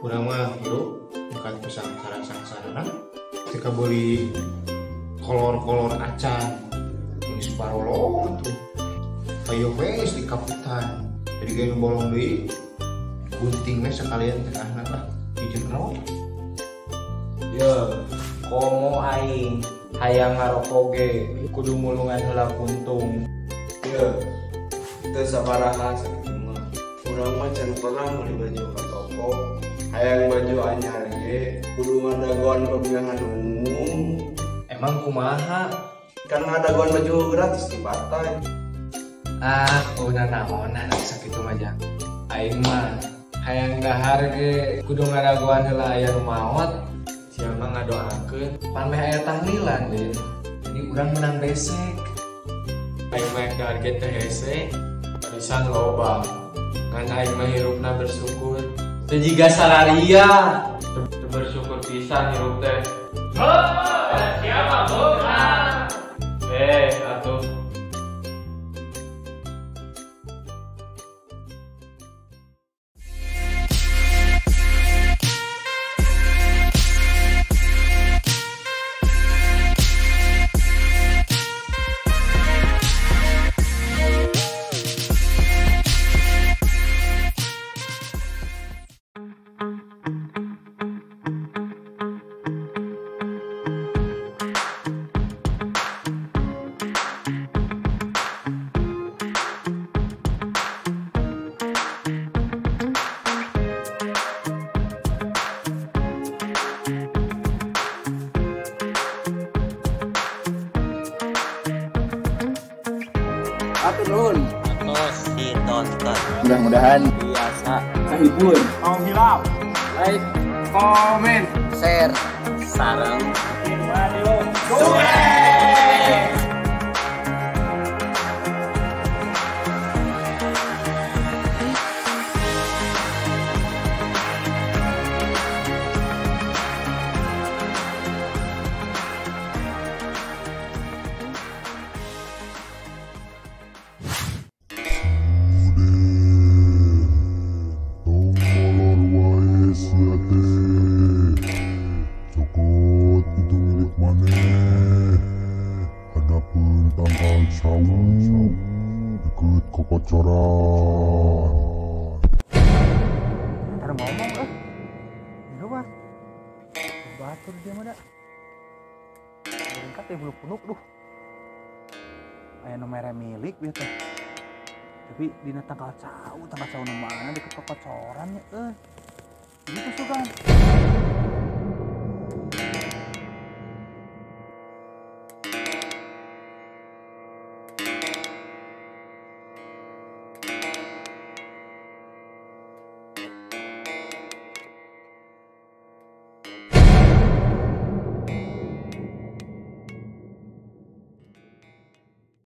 Kurang mah hirup bukan pesan sarang-sarang ketika beli kolor acan tulis parolo tuh kayu wes di kaputan jadi kayak bolong di guntingnya sekalian tengah lah bikin naon ya komo aing hayang ngarokoge kudu mulungan heula kuntung ya teu sabaraha sakitu mah urang mah can pernah beli baju ka toko hayang baju anyar ge kudu ngadagoan pemilihan umum. Emang kumaha Kan ngadagoan baju gratis di partai. Udah naonan sakitu mah jang aing mah hayang dahar ge kudu ngadagoan heula aya nu maot siapa ngadoakeun pan meh aya tahlilan deh jadi urang menang besek aing mah dahar ge teh hese pisan loba kan aing mah hirupna bersyukur teu jiga salaria teu bersyukur pisan hirup teh siapa bukan atuh Atur nuhun. Terus ditonton. Mudah-mudahan Biasa. terhibur. Mau hilap. Like, komen, Share. Sarang. Cokot itu milik maneh. Hadapun tanggal sawu ikut ke pacaran. ntar ngomong Ini mah batur dia mah dah. Lengkap ya bulu punuk duh. Aya nu mere milik bieu teh. Tapi dina tanggal sawu nu mana deket ke pacaran ya Ini tuh sugan.